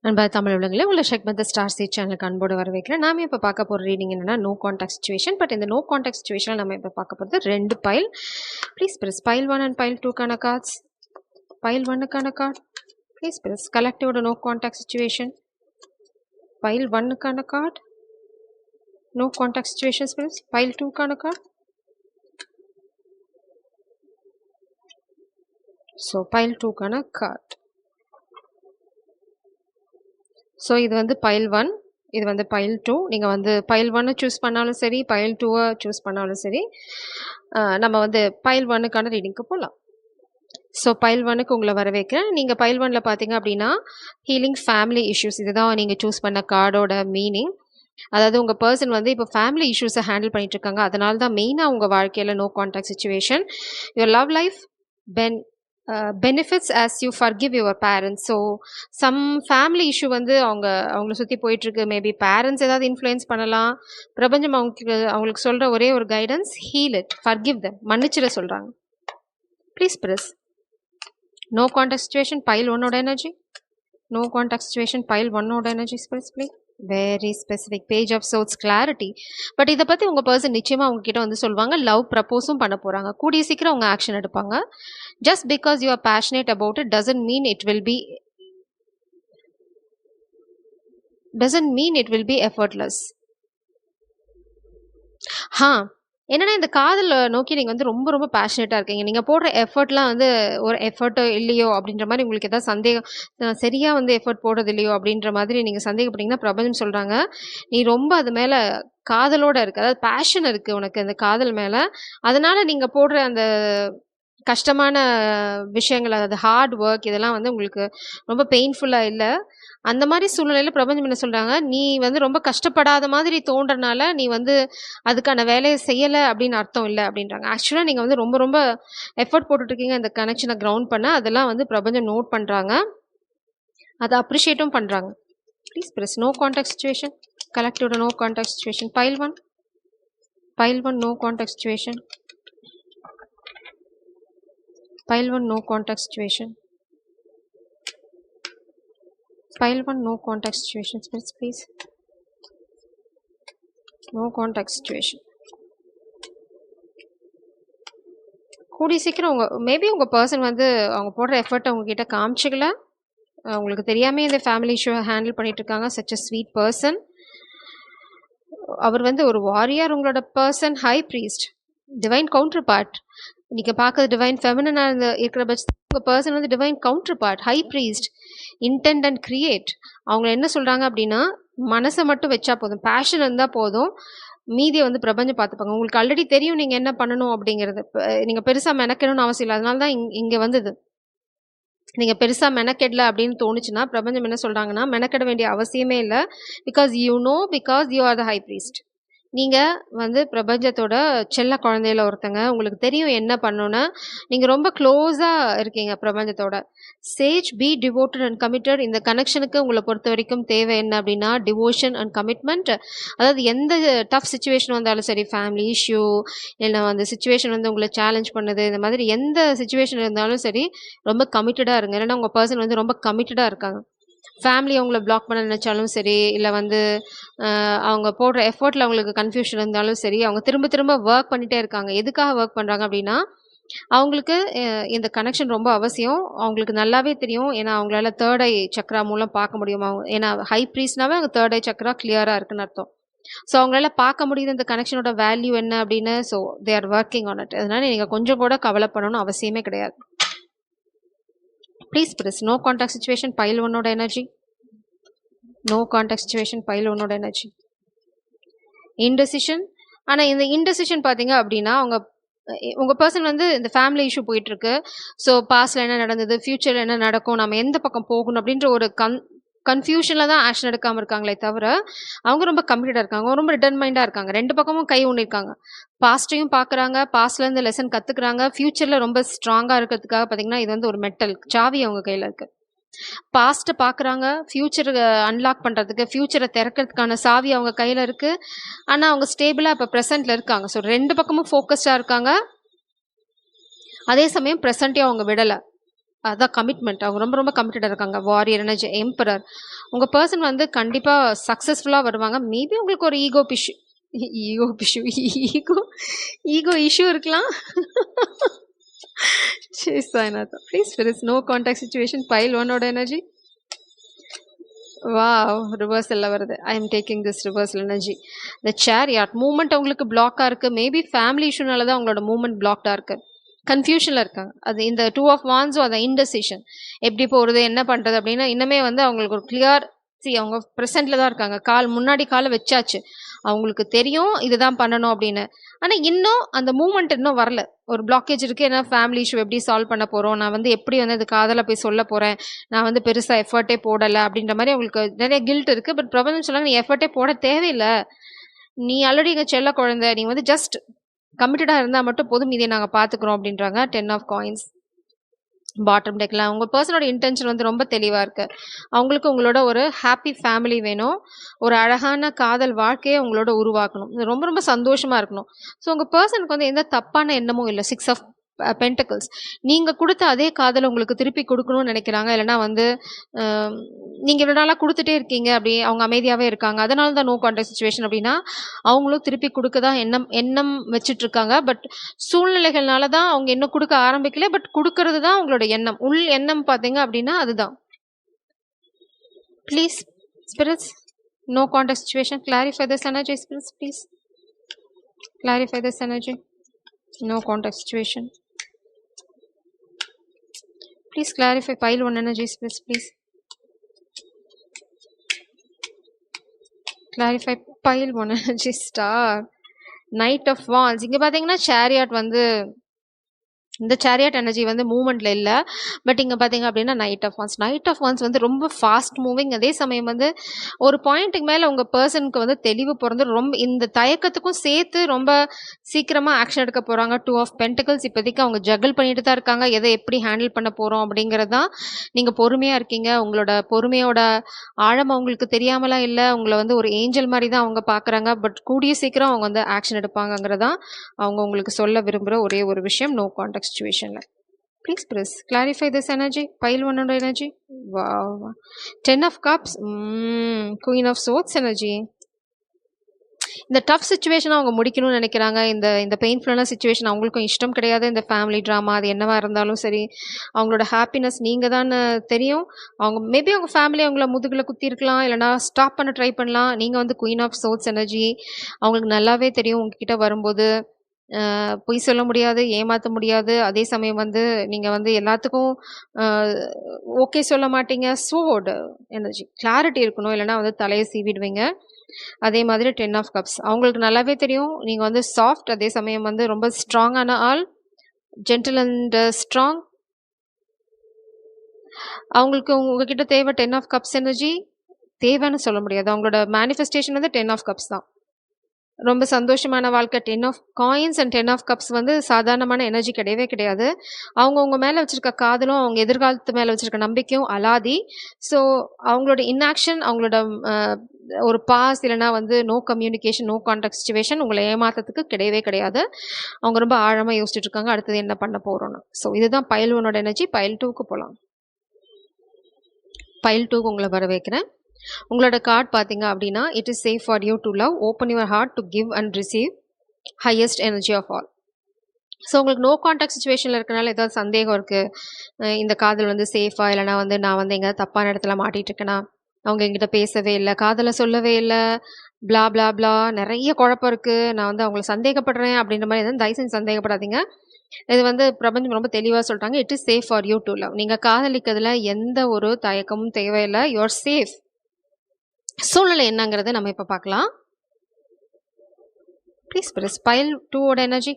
அன்பா தமிழ் உலகில் உள்ள ஷெக்மத் ஸ்டார் சீட் சேனலுக்கு அன்போடு வரவேற்கிறேன். நாம இப்போ பார்க்க போகிற ரீடிங் என்னன்னா நோ கான்டாக்ட் சிச்சுவேஷன். பட் இந்த நோ கான்டாக்ட் சிச்சுவேஷனில் நம்ம இப்போ பார்க்க போகிறது 2 pile. Please press pile 1 and pile 2க்கான கார்ட்ஸ். பைல் 1க்கான கார்ட் ப்ளீஸ் பிரஸ் கலெக்டிவோட நோ கான்டாக்ட் சிச்சுவேஷன். பைல் 1க்கான card no contact situations please. Pile 2க்கான கார்ட். ஸோ பைல் 2க்கான கார்ட். ஸோ இது வந்து பைல் 1, இது வந்து பைல் 2. நீங்கள் வந்து பைல் 1 சூஸ் பண்ணாலும் சரி, பைல் 2 சூஸ் பண்ணாலும் சரி, நம்ம வந்து பைல் 1க்கான ரீடிங்க்கு போகலாம். ஸோ பைல் 1க்கு உங்களை வரவேற்கிறேன். நீங்கள் பைல் 1ல் பார்த்தீங்க அப்படின்னா ஹீலிங் ஃபேமிலி இஷ்யூஸ், இதுதான் நீங்கள் சூஸ் பண்ண கார்டோட மீனிங். அதாவது உங்கள் பர்சன் வந்து இப்போ ஃபேமிலி இஷ்யூஸை ஹேண்டில் பண்ணிட்டு இருக்காங்க. அதனால தான் மெயினாக உங்கள் வாழ்க்கையில் no contact situation. Your love life benefits as you forgive your parents. So some family issue வந்து அவங்கள சுற்றி போயிட்டுருக்கு. மேபி பேரண்ட்ஸ் ஏதாவது இன்ஃப்ளூயன்ஸ் பண்ணலாம். பிரபஞ்சம் அவங்களுக்கு சொல்கிற ஒரே ஒரு guidance, heal it, forgive them, மன்னிச்சிட சொல்கிறாங்க. Please press no contact situation pile 1ஓட energy. No contact situation pile 1ஓட energy please please. Very specific page of sorts clarity. But இதை பற்றி உங்கள் பர்சன் நிச்சயமாக உங்ககிட்ட வந்து சொல்லுவாங்க. லவ் ப்ரப்போஸும் பண்ண போகிறாங்க. கூடிய சீக்கிரம் அவங்க ஆக்ஷன் எடுப்பாங்க. Just because you are passionate about it doesn't mean it will be effortless. என்னன்னா இந்த காதல் நோக்கி நீங்கள் வந்து ரொம்ப ரொம்ப பேஷனேட்டாக இருக்கீங்க. நீங்கள் போடுற எஃபர்ட்லாம் வந்து ஒரு எஃபர்ட்டோ இல்லையோ அப்படின்ற மாதிரி உங்களுக்கு ஏதாவது சந்தேகம், சரியாக வந்து எஃபர்ட் போடுறது இல்லையோ அப்படின்ற மாதிரி நீங்கள் சந்தேகப்பட்டீங்கன்னா பிரபஞ்சம் சொல்கிறாங்க, நீ ரொம்ப அது மேலே காதலோடு இருக்குது, அதாவது பேஷன் இருக்குது உனக்கு அந்த காதல் மேலே. அதனால் நீங்கள் போடுற அந்த கஷ்டமான விஷயங்கள், அதாவது ஹார்ட் ஒர்க், இதெல்லாம் வந்து உங்களுக்கு ரொம்ப பெயின்ஃபுல்லாக இல்லை. அந்த மாதிரி சூழ்நிலையில் பிரபஞ்சம் என்ன சொல்கிறாங்க, நீ வந்து ரொம்ப கஷ்டப்படாத மாதிரி தோன்றனால நீ வந்து அதுக்கான வேலையை செய்யலை அப்படின்னு அர்த்தம் இல்லை அப்படின்றாங்க. ஆக்சுவலாக நீங்கள் வந்து ரொம்ப ரொம்ப எஃபர்ட் போட்டுட்ருக்கீங்க இந்த கனெக்ஷனை கிரவுண்ட் பண்ண. அதெல்லாம் வந்து பிரபஞ்சம் நோட் பண்ணுறாங்க, அதை அப்ரிஷியேட்டும் பண்ணுறாங்க. Please press no contact situation. கலெக்டிவோட no contact situation pile 1 no contact situation. Pile 1 no contact situation. Pile 1 no contact situation please. No contact situation. கூடி சீக்கிரம் மேபி உங்கள் பர்சன் வந்து அவங்க போடுற எஃபர்ட்டை உங்ககிட்ட காமிச்சிக்கல. உங்களுக்கு தெரியாமல் இந்த ஃபேமிலி இஷ்யூவை ஹேண்டில் பண்ணிட்டு இருக்காங்க. Such a sweet person. அவர் வந்து ஒரு வாரியர். உங்களோட person high priest, divine counterpart. நீங்கள் பார்க்குறது டிவைன் ஃபெமினாக இருக்கிற பட்சத்தில் உங்கள் பர்சன் வந்து divine counterpart, high priest, intent and create. அவங்க என்ன சொல்கிறாங்க அப்படின்னா, மனசை மட்டும் வச்சா போதும், பேஷன் இருந்தால் போதும், மீதியை வந்து பிரபஞ்சம் பார்த்துப்பாங்க. உங்களுக்கு ஆல்ரெடி தெரியும் நீங்கள் என்ன பண்ணணும் அப்படிங்கிறது. நீங்கள் பெருசாக மெனக்கெடணும்னு அவசியம் இல்லை. அதனால தான் இங்கே வந்தது. நீங்கள் பெருசாக மெனக்கெடல அப்படின்னு தோணுச்சுன்னா பிரபஞ்சம் என்ன சொல்கிறாங்கன்னா, மெனக்கெட வேண்டிய அவசியமே இல்லை. Because you are the high priest. நீங்கள் வந்து பிரபஞ்சத்தோட செல்ல குழந்தையில ஒருத்தங்க. உங்களுக்கு தெரியும் என்ன பண்ணணும்னா, நீங்கள் ரொம்ப க்ளோஸாக இருக்கீங்க பிரபஞ்சத்தோட. Sage be devoted and committed. இந்த கனெக்ஷனுக்கு உங்களை பொறுத்த வரைக்கும் தேவை என்ன அப்படின்னா, டிவோஷன் அண்ட் கமிட்மெண்ட். அதாவது எந்த டஃப் சுச்சுவேஷன் வந்தாலும் சரி, ஃபேமிலி இஷ்யூ இல்லை அந்த சுச்சுவேஷன் வந்து உங்களை சேலஞ்ச் பண்ணுது, இந்த மாதிரி எந்த சுச்சுவேஷன் இருந்தாலும் சரி, ரொம்ப கமிட்டடாக இருங்க. இல்லைன்னா உங்கள் பர்சன் வந்து ரொம்ப கமிட்டடாக இருக்காங்க. ஃபேமிலி அவங்கள பிளாக் பண்ண நினச்சாலும் சரி, இல்லை வந்து அவங்க போடுற எஃபர்ட்டில் அவங்களுக்கு கன்ஃபியூஷன் இருந்தாலும் சரி, அவங்க திரும்ப திரும்ப ஒர்க் பண்ணிகிட்டே இருக்காங்க. எதுக்காக ஒர்க் பண்ணுறாங்க அப்படின்னா, அவங்களுக்கு இந்த கனெக்ஷன் ரொம்ப அவசியம். அவங்களுக்கு நல்லாவே தெரியும். ஏன்னா அவங்களால தேர்ட் ஐ சக்ரா மூலம் பார்க்க முடியும். ஏன்னா ஹை ப்ரீஸ்னாவே அவங்க தேர்ட் ஐ சக்ரா கிளியராக இருக்குன்னு அர்த்தம். ஸோ அவங்களால பார்க்க முடியுது இந்த கனெக்ஷனோட வேல்யூ என்ன அப்படின்னு. So they are working on it. அதனால நீங்கள் கொஞ்சம் கூட கவலைப்படணும்னு அவசியமே கிடையாது. Please press no contact situation pile 1ஓட energy. No contact situation pile 1ஓட எனர்ஜி. இன்டெசிஷன். ஆனால் இந்த இன்டெசிஷன் பார்த்தீங்க அப்படின்னா, உங்கள் பர்சன் வந்து இந்த ஃபேமிலி இஷ்யூ போயிட்டுருக்கு. ஸோ பாஸ்டில் என்ன நடந்தது, ஃப்யூச்சரில் என்ன நடக்கும், நம்ம எந்த பக்கம் போகணும் அப்படின்ற ஒரு கன்ஃபியூஷனில் தான் ஆக்ஷன் எடுக்காமல் இருக்காங்களே தவிர, அவங்க ரொம்ப கம்மிட்டடாக இருக்காங்க, ரொம்ப டிட்டர்மைண்டாக இருக்காங்க. 2 பக்கமும் கை ஊனிருக்காங்க. பாஸ்ட்டையும் பார்க்குறாங்க, பாஸ்ட்லேருந்து லெசன் கற்றுக்குறாங்க. ஃப்யூச்சரில் ரொம்ப ஸ்ட்ராங்காக இருக்கிறதுக்காக பார்த்தீங்கன்னா, இது வந்து ஒரு மெட்டல் சாவி அவங்க கையில் இருக்குது. பாஸ்ட்டை பார்க்குறாங்க, ஃப்யூச்சரை அன்லாக் பண்ணுறதுக்கு, ஃப்யூச்சரை திறக்கிறதுக்கான சாவி அவங்க கையில் இருக்குது. ஆனால் அவங்க ஸ்டேபிளாக இப்போ ப்ரெசென்ட்டில் இருக்காங்க. ஸோ 2 பக்கமும் ஃபோக்கஸ்டாக இருக்காங்க. அதே சமயம் ப்ரெசண்ட்டையும் அவங்க விடலை. அதான் கமிட்மெண்ட். அவங்க ரொம்ப ரொம்ப கமிட்டடா இருக்காங்க. Warrior energy, emperor. உங்க பெர்சன் வந்து கண்டிப்பா சக்சஸ்ஃபுல்லா வருவாங்க. மேபி உங்களுக்கு ஒரு ஈகோ ஈகோ இஷ்யூ இருக்கலாம். சரி Sainatha. Please there is no contact situation. pile 1 ஓட எனர்ஜி. வாவ்! ரிவர்சல்ல வருது. I am taking this reversal energy. The chariot movement உங்களுக்கு பிளாக்கா இருக்கு. மேபி ஃபேமிலி இஷ்யூனால தான் உங்களோட மூவ்மெண்ட் பிளாக்டா இருக்கு. கன்ஃபியூஷன்ல இருக்காங்க. அது இந்த 2 ஆஃப் வாண்ட்ஸும் அந்த இன்டெசிஷன். எப்படி போறது? என்ன பண்றது? அப்படின்னு இன்னுமே வந்து அவங்களுக்கு ஒரு கிளியர் அவங்க பிரசன்ட்ல தான் இருக்காங்க. முன்னாடி கால வச்சாச்சு. அவங்களுக்கு தெரியும் இதுதான் பண்ணணும் அப்படின்னு. ஆனா இன்னும் அந்த மூவ்மெண்ட் இன்னும் வரல. ஒரு பிளாக்கேஜ் இருக்கு. ஏன்னா ஃபேமிலி இஷ்யூ எப்படி சால்வ் பண்ண போறோம்? நான் வந்து எப்படி வந்து அது காதல போய் சொல்ல போறேன்? நான் வந்து பெருசா எஃபர்ட்டே போடல அப்படின்ற மாதிரி அவங்களுக்கு நிறைய கில்ட் இருக்கு. பட் பிரபஞ்சம் சொன்னாங்க, நீ எஃபர்ட்டே போட தேவையில்ல. நீ ஆல்ரெடி எங்க செல்ல குழந்தை. நீ வந்து ஜஸ்ட் கமிட்டடா இருந்தா மட்டும் போதும். இதை நாங்க பாத்துக்கிறோம் அப்படின்றாங்க. 10 ஆஃப் காயின்ஸ். பாட்டம் டெக்ல உங்க பர்சனோட இன்டென்ஷன் வந்து ரொம்ப தெளிவா இருக்கு. அவங்களுக்கு உங்களோட ஒரு ஹாப்பி ஃபேமிலி வேணும். ஒரு அழகான காதல் வாழ்க்கையை உங்களோட உருவாக்கணும். இது ரொம்ப ரொம்ப சந்தோஷமா இருக்கணும். ஸோ உங்க பர்சனுக்கு வந்து எந்த தப்பான எண்ணமும் இல்லை. 6 ஆஃப் பென்டக்கிள்ஸ். நீங்க கொடுத்த அதே காதலை உங்களுக்கு திருப்பி கொடுக்கணும்னு நினைக்கிறாங்க. இல்லைன்னா வந்து நீங்க இவ்வளவு நாளா கொடுத்துட்டே இருக்கீங்க, அப்படி அவங்க அமைதியாவே இருக்காங்க. அதனால தான் நோ கான்டாக்ட் சிச்சுவேஷன் அப்படின்னா அவங்களும் திருப்பி கொடுக்க தான் எண்ணம் வச்சுட்டு இருக்காங்க. பட் சூழ்நிலைகள்னால தான் அவங்க இன்னும் கொடுக்க ஆரம்பிக்கல. பட் கொடுக்கறது தான் அவங்களோட எண்ணம். உள் எண்ணம் பார்த்தீங்க அப்படின்னா அதுதான். Please spirits, no contact situation, clarify this energy spirits please. Clarify this energy. No contact situation. Please clarify pile 1 energy space, please. Clarify pile 1 energy star. Knight of Wands. இங்க பாத்தீங்கன்னா chariot வந்து இந்த சேரியட் எனர்ஜி வந்து மூவ்மெண்ட்ல இல்ல. But இங்க பாத்தீங்க அப்படின்னா night of வான்ஸ் வந்து ரொம்ப ஃபாஸ்ட் மூவிங். அதே சமயம் வந்து ஒரு பாயிண்ட்டுக்கு மேல உங்க பர்சனுக்கு வந்து தெளிவு பிறந்து ரொம்ப இந்த தயக்கத்துக்கும் சேர்த்து ரொம்ப சீக்கிரமா ஆக்ஷன் எடுக்க போறாங்க. 2 ஆஃப் பென்டிகல்ஸ். இப்போதைக்கு அவங்க ஜகிள் பண்ணிட்டு தான் இருக்காங்க. எதை எப்படி ஹேண்டில் பண்ண போறோம் அப்படிங்கிறது தான். நீங்க பொறுமையா இருக்கீங்க. உங்களோட பொறுமையோட ஆழம் அவங்களுக்கு தெரியாமலாம் இல்ல. உங்களை வந்து ஒரு ஏஞ்சல் மாதிரி தான் அவங்க பாக்குறாங்க. பட் கூடிய சீக்கிரம் அவங்க வந்து ஆக்ஷன் எடுப்பாங்கிறதான் அவங்க உங்களுக்கு சொல்ல விரும்புற ஒரே ஒரு விஷயம். நோ கான்டாக்ட் situationல. Please press. Clarify this energy. Pile 1 under energy. Wow. 10 of cups. Queen of swords energy. இந்த டஃப் சுச்சுவேஷன் அவங்க முடிக்கணும்னு நினைக்கிறாங்க. இந்த பெயின்ஃபுல்லான சுச்சுவேஷன் அவங்களுக்கும் இஷ்டம் கிடையாது. இந்த ஃபேமிலி ட்ராமா அது என்னவா இருந்தாலும் சரி, அவங்களோட ஹாப்பினஸ் நீங்க தான் தெரியும். அவங்க மேபி அவங்க ஃபேமிலி அவங்கள முதுகுல குத்தி இருக்கலாம், இல்லைனா ஸ்டாப் பண்ண ட்ரை பண்ணலாம். நீங்க வந்து குயின் ஆஃப் சோர்ட்ஸ் எனர்ஜி. அவங்களுக்கு நல்லாவே தெரியும் உங்ககிட்ட வரும்போது பொய் சொல்ல முடியாது, ஏமாற்ற முடியாது. அதே சமயம் வந்து நீங்க வந்து எல்லாத்துக்கும் ஓகே சொல்ல மாட்டீங்க. ஸ்வோர்ட் எனர்ஜி, கிளாரிட்டி இருக்கணும், இல்லைனா வந்து தலையை சீவிடுவீங்க. அதே மாதிரி 10 ஆஃப் கப்ஸ். அவங்களுக்கு நல்லாவே தெரியும் நீங்க வந்து சாஃப்ட், அதே சமயம் வந்து ரொம்ப ஸ்ட்ராங்கான ஆள். Gentle and strong. அவங்களுக்கு உங்ககிட்ட தேவை 10 ஆஃப் கப்ஸ் எனர்ஜி. தேவைன்னு சொல்ல முடியாது. அவங்களோட மேனிஃபெஸ்டேஷன் வந்து 10 ஆஃப் கப்ஸ் தான். ரொம்ப சந்தோஷமான வாழ்க்கை. 10 of coins and 10 of cups வந்து சாதாரணமான எனர்ஜி கிடையவே கிடையாது. அவங்க உங்க மேல வச்சிருக்க காதலும் அவங்க எதிர்காலத்து மேல வச்சிருக்க நம்பிக்கையும் அலாதி. ஸோ அவங்களோட இன்ஆக்ஷன், அவங்களோட ஒரு பாஸ், இல்லைனா வந்து no communication, no contact situation உங்களை ஏமாத்தத்துக்கு கிடையவே கிடையாது. அவங்க ரொம்ப ஆழமா யோசிச்சுட்டு இருக்காங்க அடுத்தது என்ன பண்ண போறோம்னு. ஸோ இதுதான் பைல் 1ஓட எனர்ஜி. பைல் 2க்கு போகலாம். பைல் 2க்கு உங்களை வர வைக்கிறேன். உங்களோட கார்டு பார்த்தீங்க அப்படின்னா, it is safe for you to love, open your heart to give and receive highest energy of all. So உங்களுக்கு நோ கான்டாக்ட் சுச்சுவேஷனில் இருக்கனால ஏதாவது சந்தேகம் இருக்குது, இந்த காதல் வந்து சேஃபா, இல்லைனா வந்து நான் வந்து எங்கேயாவது தப்பான இடத்துல மாட்டிட்டு இருக்கேனா, அவங்க எங்கிட்ட பேசவே இல்லை, காதலை சொல்லவே இல்லை, பிளா பிளா பிளா நிறைய குழப்பம் இருக்குது, நான் வந்து அவங்கள சந்தேகப்படுறேன் அப்படின்ற மாதிரி எதுவும் தயவு செஞ்சு சந்தேகப்படாதீங்க. இது வந்து பிரபஞ்சம் ரொம்ப தெளிவாக சொல்லிட்டாங்க. It is safe for you to love. நீங்கள் காதலிக்கிறதுல எந்த ஒரு தயக்கமும் தேவையில்லை. You are safe. சூழ்நிலை என்னங்கிறத நம்ம இப்போ பார்க்கலாம். ப்ளீஸ் ஸ்பிரிட்ஸ், பைல் 2ஓட energy.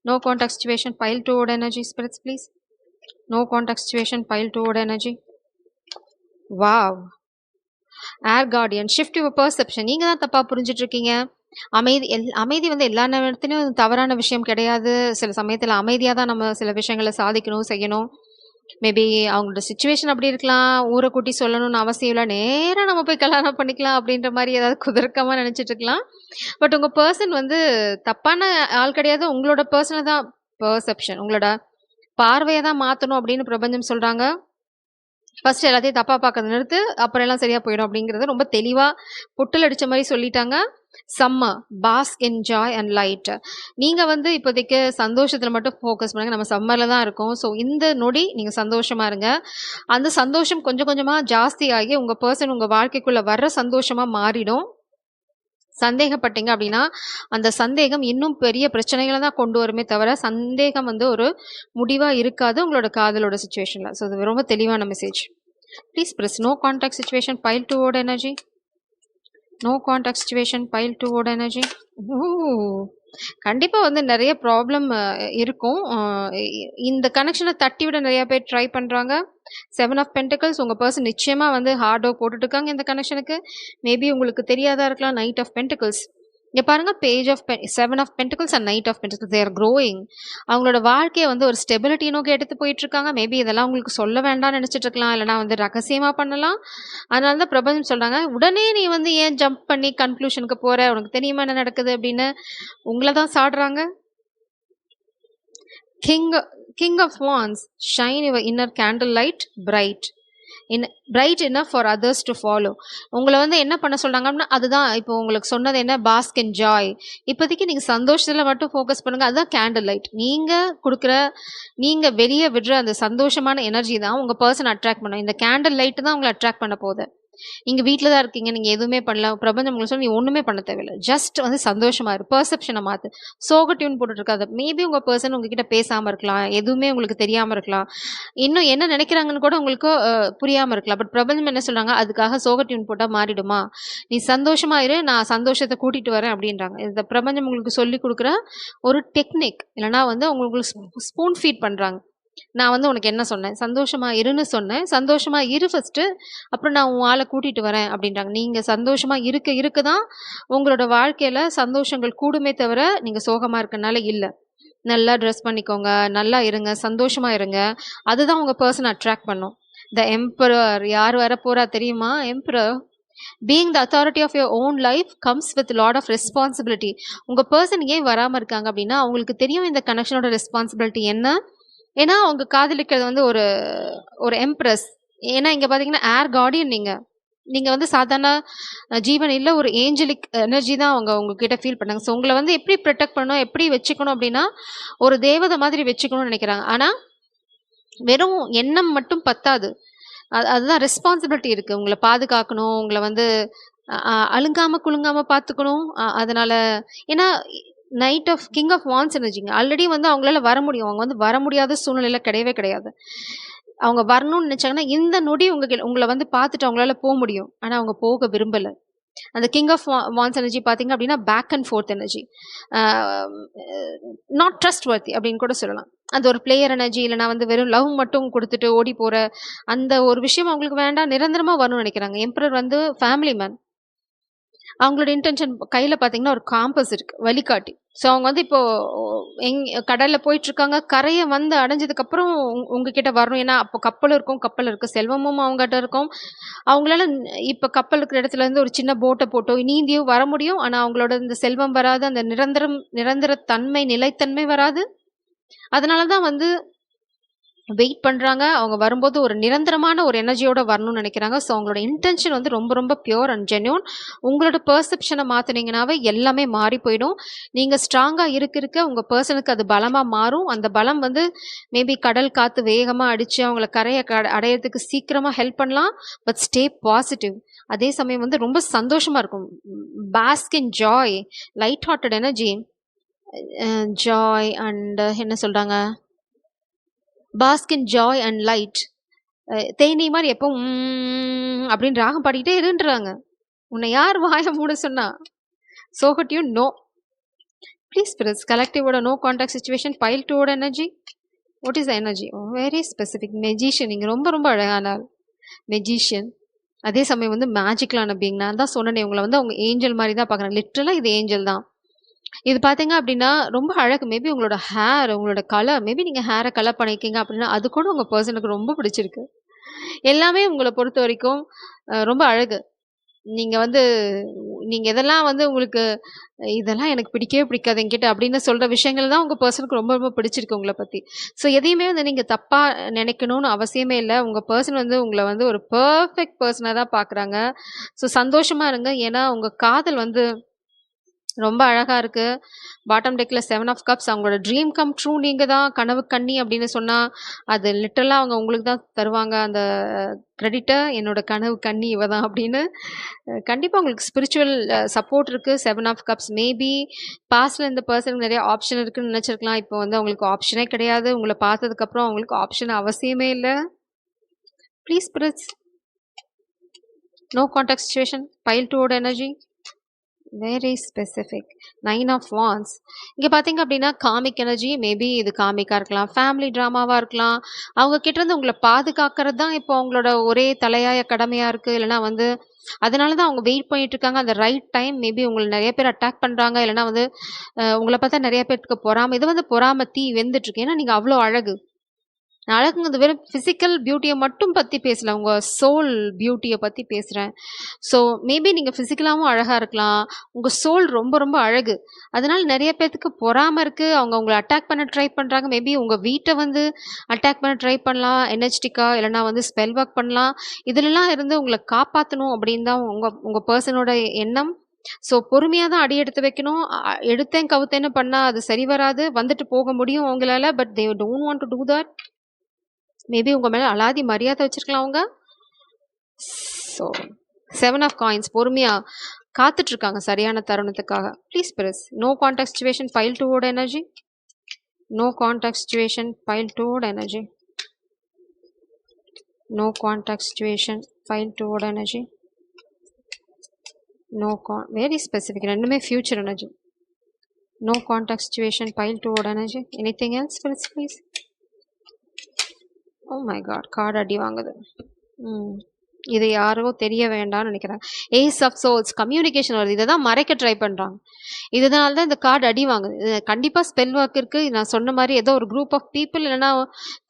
No contact situation, pile 2ஓட energy. Spirits please. No contact situation, pile 2ஓட energy. Wow. Air guardian. Shift your perception. நீங்கள் தான் தப்பாக புரிஞ்சிட்டு இருக்கீங்க. அமைதி வந்து எல்லா நேரத்துலையும் தவறான விஷயம் கிடையாது. சில சமயத்தில் அமைதியாக தான் நம்ம சில விஷயங்களை சாதிக்கணும், செய்யணும். மேபி அவங்களோட சுச்சுவேஷன் அப்படி இருக்கலாம், ஊரை கூட்டி சொல்லணும்னு அவசியம் இல்லை, நேராக நம்ம போய் கல்யாணம் பண்ணிக்கலாம் அப்படின்ற மாதிரி ஏதாவது குதர்க்கமாக நினச்சிட்டு இருக்கலாம். பட் உங்கள் பர்சன் வந்து தப்பான ஆள் கிடையாது. உங்களோட பர்சனை தான் பெர்செப்ஷன், உங்களோட பார்வைய தான் மாத்தணும் அப்படின்னு பிரபஞ்சம் சொல்றாங்க. ஃபர்ஸ்ட் எல்லாத்தையும் தப்பா பார்க்கறத நிறுத்து. அப்புறம் எல்லாம் சரியா போயிடும் அப்படிங்கிறத ரொம்ப தெளிவா பொட்டுல அடிச்ச மாரி சொல்லிட்டாங்க. Summer, Basque in Joy and light. நீங்க வந்து இப்போதைக்கு சந்தோஷத்துல மட்டும் ஃபோக்கஸ் பண்ணுங்க. நம்ம சம்மர்ல தான் இருக்கோம். ஸோ இந்த நொடி நீங்க சந்தோஷமா இருங்க. அந்த சந்தோஷம் கொஞ்சம் கொஞ்சமா ஜாஸ்தியாகி உங்க பெர்சன் உங்க வாழ்க்கைக்குள்ள வர்ற சந்தோஷமா மாறிடும். சந்தேகப்பட்டீங்க அப்படின்னா, அந்த சந்தேகம் இன்னும் பெரிய பிரச்சனைகள தான் கொண்டு வருமே தவிர, சந்தேகம் வந்து ஒரு முடிவா இருக்காது உங்களோட காதலோட சிச்சுவேஷன்ல. ஸோ இது ரொம்ப தெளிவான message. Please press no contact situation pile toward energy. No contact situation pile toward energy. Oh! கண்டிப்பா வந்து நெறைய ப்ராப்ளம் இருக்கும். இந்த கனெக்ஷன தட்டி விட நெறைய பேர் ட்ரை பண்றாங்க. 7 ஆஃப் பென்டக்கிள்ஸ் உங்க பெர்சன் நிச்சயமா வந்து ஹார்ட் ஒர்க் போட்டுட்டு இருக்காங்க இந்த கனெக்ஷனுக்கு. மேபி உங்களுக்கு தெரியாதா இருக்கலாம். Knight of pentacles. இங்க பாருங்க page of 7 of pentacles and knight of pentacles. They are growing. அவங்களோட வாழ்க்கைய வந்து ஒரு ஸ்டெபிலிட்டி நோக்கி எடுத்து போயிட்டு இருக்காங்க. மேபி இதெல்லாம் உங்களுக்கு சொல்ல வேண்டாம்னு நெனச்சிட்டு இருக்கலாம். இல்லனா வந்து ரகசியமா பண்ணலாம். அதனால தான் பிரபஞ்சம் சொல்றாங்க, "உடனே நீ வந்து ஏன் ஜம்ப் பண்ணி கன்க்ளூஷனுக்கு போற? உனக்கு தெரியுமா என்ன நடக்குது?" அப்படின்னு உங்கள தான் சாடுறாங்க. King of Wands, shine your inner candle light bright enough for others to follow. உங்கள வந்து என்ன பண்ண சொல்றாங்க அப்படின்னா, அதுதான் இப்போ உங்களுக்கு சொன்னது என்ன, பாஸ்க் இன் ஜாய். இப்போதைக்கு நீங்க சந்தோஷத்துல மட்டும் ஃபோக்கஸ் பண்ணுங்க. அதுதான் கேண்டில் லைட். நீங்க வெளிய விடுற அந்த சந்தோஷமான எனர்ஜி தான் உங்க பெர்சன் அட்ராக்ட் பண்ணும். இந்த கேண்டில் லைட் தான் உங்கள அட்ராக்ட் பண்ண போகுது. நீங்க வீட்ல தான் இருக்கீங்க. நீங்க எதுவுமே பண்ணல. பிரபஞ்சம் உங்களுக்கு சொல்லி நீ ஒண்ணுமே பண்ண தேவையில்ல. ஜஸ்ட் வந்து சந்தோஷமா இரு. பெர்செப்ஷன மாத்து. சோக டியூன் போட்டுட்டு இருக்காத. மேபி உங்க பெர்சன் உங்ககிட்ட பேசாம இருக்கலாம். எதுவுமே உங்களுக்கு தெரியாம இருக்கலாம். இன்னும் என்ன நினைக்கிறாங்கன்னு கூட உங்களுக்கு புரியாம இருக்கலாம். பட் பிரபஞ்சம் என்ன சொல்றாங்க, அதுக்காக சோக டியூன் போட்டா மாறிடுமா? நீ சந்தோஷமா இரு. நான் சந்தோஷத்த கூட்டிட்டு வரேன் அப்படின்றாங்க. இந்த பிரபஞ்சம் உங்களுக்கு சொல்லிக் குடுக்குற ஒரு டெக்னிக். இல்லனா வந்து உங்களுக்கு ஸ்பூன் ஃபீட் பண்றாங்க. நான் வந்து உனக்கு என்ன சொன்னேன்? சந்தோஷமா இருன்னு சொன்னேன். சந்தோஷமா இரு ஃபர்ஸ்ட்டு. அப்புறம் நான் உன் ஆள கூட்டிட்டு வரேன் அப்படின்றாங்க. நீங்க சந்தோஷமா இருக்க தான் உங்களோட வாழ்க்கையில சந்தோஷங்கள் கூடுமே தவிர, நீங்க சோகமா இருக்கனால இல்ல. நல்லா ட்ரெஸ் பண்ணிக்கோங்க. நல்லா இருங்க. சந்தோஷமா இருங்க. அதுதான் உங்க பெர்சன அட்ராக்ட் பண்ணும். த எம்பரர் யார் வரப்போறா தெரியுமா? Emperor. Being the authority of your own life comes with lot of responsibility. உங்க பெர்சன் ஏன் வராம இருக்காங்க அப்படின்னா, அவங்களுக்கு தெரியும் இந்த கனெக்ஷனோட ரெஸ்பான்சிபிலிட்டி என்ன. ஏன்னா அவங்க காதலிக்கிறது வந்து ஒரு ஒரு எம்ப்ரஸ். ஏன்னா இங்க பாத்தீங்கன்னா ஏர் கார்டியன் நீங்க. நீங்க வந்து சாதாரண ஜீவன் இல்ல, ஒரு ஏஞ்சலிக் எனர்ஜி தான் அவங்க உங்ககிட்ட ஃபீல் பண்ணாங்க. ஸோ உங்களை வந்து எப்படி ப்ரொடெக்ட் பண்ணணும், எப்படி வச்சுக்கணும் அப்படின்னா, ஒரு தேவதை மாதிரி வச்சுக்கணும்னு நினைக்கிறாங்க. ஆனா வெறும் எண்ணம் மட்டும் பத்தாது. அதுதான் ரெஸ்பான்சிபிலிட்டி இருக்கு. உங்களை பாதுகாக்கணும், உங்களை வந்து அழுங்காம குலுங்காம பார்த்துக்கணும். அதனால ஏன்னா knight of king of wands எனர்ஜிங்க. ஆல்ரெடி வந்து அவங்களால வர முடியும். அவங்க வந்து வர முடியாத சூழ்நிலையில கிடையவே கிடையாது. அவங்க வரணும்னு நினைச்சாங்கன்னா இந்த நொடி உங்களை வந்து பார்த்துட்டு அவங்களால போக முடியும். ஆனா அவங்க போக விரும்பல. அந்த கிங் ஆஃப் வான்ஸ் எனர்ஜி பார்த்தீங்க அப்படின்னா back and forth energy. Not trustworthy அப்படின்னு கூட சொல்லலாம். அந்த ஒரு பிளேயர் எனர்ஜி, இல்லைனா வந்து வெறும் லவ் மட்டும் கொடுத்துட்டு ஓடி போற அந்த ஒரு விஷயம் அவங்களுக்கு வேண்டாம். நிரந்தரமா வரணும்னு நினைக்கிறாங்க. எம்பரர் வந்து ஃபேமிலி மேன். அவங்களோட இன்டென்ஷன் கையில பார்த்தீங்கன்னா ஒரு காம்பஸ் இருக்கு, வழிகாட்டி. ஸோ அவங்க வந்து இப்போ கடல்ல போயிட்டு இருக்காங்க. கரையை வந்து அடைஞ்சதுக்கு அப்புறம் உங்ககிட்ட வரணும். ஏன்னா அப்போ கப்பல் இருக்கு, செல்வமும் அவங்ககிட்ட இருக்கும். அவங்களால இப்ப கப்பல் இருக்கிற இடத்துல இருந்து ஒரு சின்ன போட்டை போட்டோ நீந்தியும் வர முடியும். ஆனா அவங்களோட இந்த செல்வம் வராது, அந்த நிரந்தர தன்மை, நிலைத்தன்மை வராது. அதனாலதான் வந்து வெயிட் பண்றாங்க. அவங்க வரும்போது ஒரு நிரந்தரமான ஒரு எனர்ஜியோட வரணும்னு நினைக்கிறாங்க. ஸோ அவங்களோட இன்டென்ஷன் வந்து ரொம்ப ரொம்ப பியூர் அண்ட் ஜென்யூன். உங்களோட பெர்செப்ஷனை மாத்தினீங்கன்னாவே எல்லாமே மாறி போயிடும். நீங்க ஸ்ட்ராங்கா இருக்க உங்க பர்சனுக்கு அது பலமா மாறும். அந்த பலம் வந்து மேபி கடல் காத்து வேகமா அடிச்சு அவங்கள கரையை அடையிறதுக்கு சீக்கிரமா ஹெல்ப் பண்ணலாம். But stay positive. அதே சமயம் வந்து ரொம்ப சந்தோஷமா இருக்கும். Basque in Joy, light hearted energy, Joy and என்ன சொல்றாங்க, Basque in Joy and light. Theni மாதிரி எப்போ அப்படின்னு ராகம் பாடிக்கிட்டே இருன்றாங்க. உன்னை யார் வாய மூட சொன்னா? சோகட்டியும் நோ. ப்ளீஸ் பிரஸ் கலெக்டிவோட நோ கான்டாக்ட் சிச்சுவேஷன் பைல் டூவோட energy. What is the energy? Very specific. Magician. நீங்கள் ரொம்ப ரொம்ப அழகான மெஜிஷியன். அதே சமயம் வந்து மேஜிக்கலான பீங். நான் தான் சொன்னேன் உங்களை வந்து அவங்க ஏஞ்சல் மாதிரி தான் பார்க்குறேன். லிட்ரலாக இது ஏஞ்சல் தான். இது பார்த்தீங்க அப்படின்னா ரொம்ப அழகு. மேபி உங்களோட ஹேர், உங்களோட கலர், மேபி நீங்கள் ஹேரை கலர் பண்ணியிருக்கீங்க அப்படின்னா அது கூட உங்கள் பர்சனுக்கு ரொம்ப பிடிச்சிருக்கு. எல்லாமே உங்களை பொறுத்த வரைக்கும் ரொம்ப அழகு. நீங்கள் வந்து நீங்க எதெல்லாம் வந்து உங்களுக்கு இதெல்லாம் எனக்கு பிடிக்கவே பிடிக்காது என்கிட்ட அப்படின்னு சொல்ற விஷயங்கள் தான் உங்க பர்சனுக்கு ரொம்ப ரொம்ப பிடிச்சிருக்கு உங்கள பத்தி. ஸோ எதையுமே வந்து நீங்க தப்பா நினைக்கணும்னு அவசியமே இல்ல. உங்க பர்சன் வந்து உங்கள வந்து ஒரு பெர்ஃபெக்ட் பெர்சனா தான் பார்க்குறாங்க. ஸோ சந்தோஷமா இருங்க. ஏன்னா உங்க காதல் வந்து ரொம்ப அழகா இருக்கு. பாட்டம் டெக்ல 7 ஆஃப் கப்ஸ் அவங்களோட ட்ரீம் கம் ட்ரூ நீங்க தான். கனவு கன்னி அப்படின்னு சொன்னா, அது லிட்டரலா அவங்க உங்களுக்கு தான் தருவாங்க அந்த கிரெடிட்ட. என்னோட கனவு கன்னி இவ தான் அப்படின்னு. கண்டிப்பா உங்களுக்கு ஸ்பிரிச்சுவல் சப்போர்ட் இருக்கு. 7 ஆஃப் கப்ஸ் மேபி பாஸ்ட்ல இந்த பெர்சனுக்கு நெறைய ஆப்ஷன் இருக்குன்னு நெனச்சிருக்கலாம். இப்போ வந்து அவங்களுக்கு ஆப்ஷனே கிடையாது. உங்கள பார்த்ததுக்கப்புறம் அவங்களுக்கு ஆப்ஷன் அவசியமே இல்ல. Please spirits, no contact situation, pile 2 ஓட energy. Very specific. 9 of wands. இங்க பார்த்தீங்க அப்படின்னா, காமிக் எனர்ஜி மேபி இது காமிக்கா இருக்கலாம். ஃபேமிலி ட்ராமாவா இருக்கலாம். அவங்க கிட்ட இருந்து உங்கள பாதுகாக்கிறது தான் இப்போ அவங்களோட ஒரே தலையாய கடமையா இருக்கு. இல்லன்னா வந்து அதனால தான் அவங்க வெயிட் பண்ணிட்டு இருக்காங்க. அந்த ரைட் டைம் மேபி உங்கள நெறைய பேர் அட்டாக் பண்றாங்க. இல்லன்னா வந்து உங்கள பார்த்தா நெறைய பேத்துக்கு பொறாம. இது வந்து பொறாம தீ வெந்துட்டு இருக்கு. ஏன்னா நீங்க அவ்ளோ அழகு. அழகுங்கிறது வெறும் பிசிக்கல் பியூட்டிய மட்டும் பத்தி பேசல. உங்க சோல் பியூட்டிய பத்தி பேசுறேன். ஸோ மேபி நீங்க பிசிக்கலாவும் அழகா இருக்கலாம். உங்க சோல் ரொம்ப ரொம்ப அழகு. அதனால நெறைய பேத்துக்கு பொறாம இருக்கு. அவங்க உங்கள அட்டாக் பண்ண ட்ரை பண்றாங்க. மேபி உங்க வீட்ட வந்து அட்டாக் பண்ண ட்ரை பண்ணலாம். எனர்ஜெட்டிக்கா இல்லன்னா வந்து ஸ்பெல் ஒர்க் பண்ணலாம். இதுலலாம் இருந்து உங்கள காப்பாத்தணும் அப்படின்னு தான் உங்க உங்க பெர்சனோட எண்ணம். ஸோ பொறுமையா தான் அடி எடுத்து வைக்கணும். எடுத்தேன் கவுத்தேன்னு பண்ணா அது சரி வராது. வந்துட்டு போக முடியும் அவங்களால. But they don't want to do that. Maybe உங்க மேல அலாதி மரியாதை வச்சிருக்கலாம் அவங்க. ஸோ 7 ஆஃப் காயின்ஸ் பொறுமையா காத்துட்டு இருக்காங்க சரியான தருணத்துக்காக. Please press no contact situation pile 2 ஓட energy. No contact situation pile 2 ஓட energy. No contact situation pile 2 ஓட எனர்ஜி. No very specific. ரெண்டுமே future energy. No contact situation pile 2 ஓட energy. Anything else please. Oh my god, card அடி வாங்குது. இது யாரோ தெரிய வேண்டாம்னு நினைக்கிறேன். ஏஸ் ஆஃப் சோல்ஸ் கம்யூனிகேஷன் வருது. இதை தான் மறைக்க ட்ரை பண்றாங்க. இதனால தான் இந்த கார்டு அடி வாங்குது. கண்டிப்பா ஸ்பெல் ஒர்க் இருக்கு. நான் சொன்ன மாதிரி ஏதோ ஒரு குரூப் ஆஃப் பீப்புள் இல்லைன்னா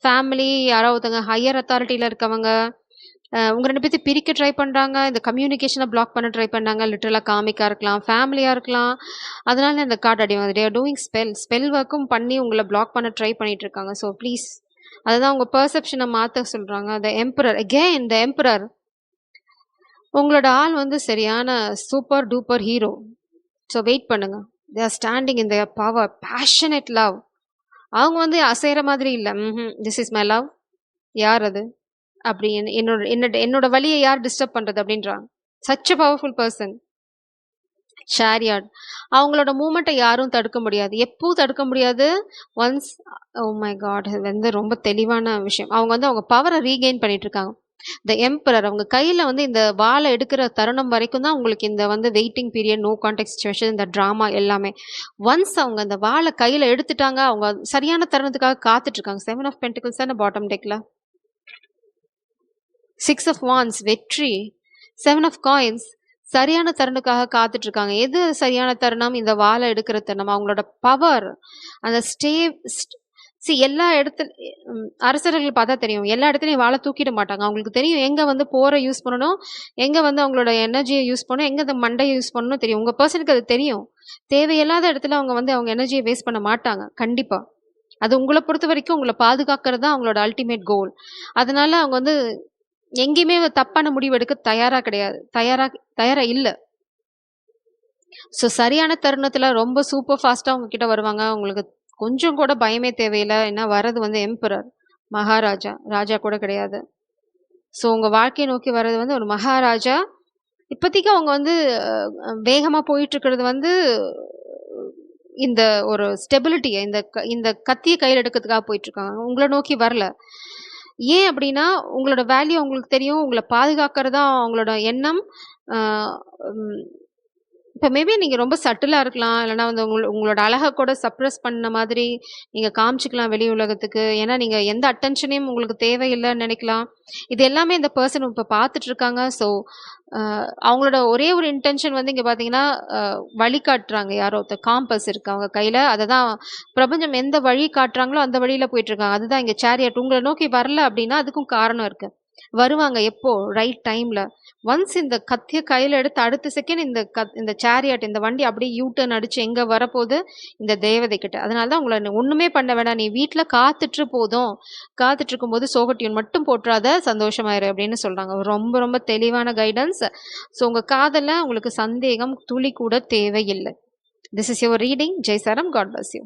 ஃபேமிலி யாரோ ஒருத்தவங்க ஹையர் அத்தாரிட்டியில இருக்கவங்க உங்க 2 பேர்த்தையும் பிரிக்க ட்ரை பண்றாங்க. இந்த கம்யூனிகேஷனை பிளாக் பண்ண ட்ரை பண்ணாங்க. லிட்டரலா காமிக்கா இருக்கலாம், ஃபேமிலியா இருக்கலாம். அதனால இந்த கார்டு அடி வாங்குது. டூயிங் ஸ்பெல் ஒர்க்கும் பண்ணி உங்களை பிளாக் பண்ண ட்ரை பண்ணிட்டு இருக்காங்க. ஸோ ப்ளீஸ், அதுதான் உங்க பெர்செப்ஷனை மாத்த சொல்றாங்க. The emperor again, the emperor. உங்களோட ஆள் வந்து சரியான super duper hero. So wait பண்ணுங்க. They are standing in their power, passionate love. அவங்க வந்து அசைகிற மாதிரி இல்லை. This is my love. யார் அது அப்படி என்னோட வழியை யார் டிஸ்டர்ப் பண்றது அப்படின்றாங்க. Such a powerful person. Chariot. அவங்களோட மூமெண்ட்டை யாரும் தடுக்க முடியாது. எப்பவும் தடுக்க முடியாது. ஒன்ஸ் ஓ மை காட், இது வந்து ரொம்ப தெளிவான விஷயம். அவங்க வந்து அவங்க பவரை ரீகெயின் பண்ணிட்டு இருக்காங்க. த எம்பரர் அவங்க கையில வந்து இந்த வாழை எடுக்கிற தருணம் வரைக்கும் தான் உங்களுக்கு இந்த வந்து waiting period, no contact situation, இந்த ட்ராமா எல்லாமே. ஒன்ஸ் அவங்க அந்த வாழை கையில எடுத்துட்டாங்க, அவங்க சரியான தருணத்துக்காக காத்துட்டு இருக்காங்க. 7 ஆஃப் பென்டிகல்ஸ் தானே பாட்டம் டெக்ல. 6 ஆஃப் வாண்ட்ஸ் வெற்றி. 7 ஆஃப் காயின்ஸ் சரியான தருணுக்காக காத்துட்டு இருக்காங்க. எது சரியான தருணம்? இந்த வாழை எடுக்கிற தருணம். அவங்களோட பவர், அந்த எல்லா இடத்துல அரசர்கள் பார்த்தா தெரியும். எல்லா இடத்துலையும் வாழை தூக்கிட மாட்டாங்க. அவங்களுக்கு தெரியும் எங்க வந்து போரை யூஸ் பண்ணணும், எங்க வந்து அவங்களோட எனர்ஜியை யூஸ் பண்ணணும், எங்க அந்த மண்டையை யூஸ் பண்ணணும் தெரியும். உங்க பர்சனுக்கு அது தெரியும். தேவையில்லாத இடத்துல அவங்க வந்து அவங்க எனர்ஜியை வேஸ்ட் பண்ண மாட்டாங்க. கண்டிப்பா. அது உங்களை பொறுத்த வரைக்கும் உங்களை பாதுகாக்கிறது தான் அவங்களோட அல்டிமேட் கோல். அதனால அவங்க வந்து எங்கேயுமே தப்பான முடிவு எடுக்க தயாரா இல்ல. ஸோ சரியான தருணத்துல ரொம்ப சூப்பர் ஃபாஸ்டா உங்ககிட்ட வருவாங்க. உங்களுக்கு கொஞ்சம் கூட பயமே தேவையில்லை. ஏன்னா வர்றது வந்து எம்பரர், மகாராஜா, ராஜா கூட கிடையாது. ஸோ உங்க வாழ்க்கையை நோக்கி வர்றது வந்து ஒரு மகாராஜா. இப்போதைக்கு அவங்க வந்து வேகமா போயிட்டு இருக்கிறது வந்து இந்த ஒரு ஸ்டெபிலிட்டியை, இந்த கத்தியை கையில் எடுக்கிறதுக்காக போயிட்டு இருக்காங்க. உங்களை நோக்கி வரல. ஏன் அப்படின்னா உங்களோட வேல்யூ அவங்களுக்கு தெரியும். உங்களை பாதுகாக்கிறதா அவங்களோட எண்ணம். இப்போ மேபி நீங்கள் ரொம்ப சட்டிலாக இருக்கலாம். இல்லைனா வந்து உங்களோட அழகை கூட சப்ரஸ் பண்ண மாதிரி நீங்கள் காமிச்சிக்கலாம் வெளி உலகத்துக்கு. ஏன்னா நீங்கள் எந்த அட்டென்ஷனையும் உங்களுக்கு தேவையில்லைன்னு நினைக்கலாம். இது எல்லாமே இந்த பர்சன் இப்போ பார்த்துட்டு இருக்காங்க. ஸோ அவங்களோட ஒரே ஒரு இன்டென்ஷன் வந்து இங்கே பார்த்தீங்கன்னா வழி காட்டுறாங்க. யாரோ ஒருத்தர் காம்பஸ் இருக்கு அவங்க கையில். அதை தான் பிரபஞ்சம் எந்த வழி காட்டுறாங்களோ அந்த வழியில் போயிட்டு இருக்காங்க. அதுதான் இங்கே சேரியட். உங்களை நோக்கி வரல அப்படின்னா அதுக்கும் காரணம் இருக்கு. வருவாங்க எப்போ? ரைட் டைம்ல. ஒன்ஸ் இந்த கத்திய கையில எடுத்து அடுத்த செகண்ட் இந்த சேரியட் இந்த வண்டி அப்படியே யூ டர்ன் அடிச்சு எங்க வரப்போது? இந்த தேவதை கிட்ட. அதனால தான் உங்கள ஒண்ணுமே பண்ண வேணாம். நீ வீட்ல காத்துட்ரு போதும். காத்துட்டு இருக்கும்போது சோக டியூன் மட்டும் போட்றாத, சந்தோஷமாயிரு அப்படின்னு சொல்றாங்க. ரொம்ப ரொம்ப தெளிவான கைடன்ஸ். ஸோ உங்க காதல்ல உங்களுக்கு சந்தேகம் துளி கூட தேவையில்ல. This is your reading. ஜெய் சாரம். God bless you.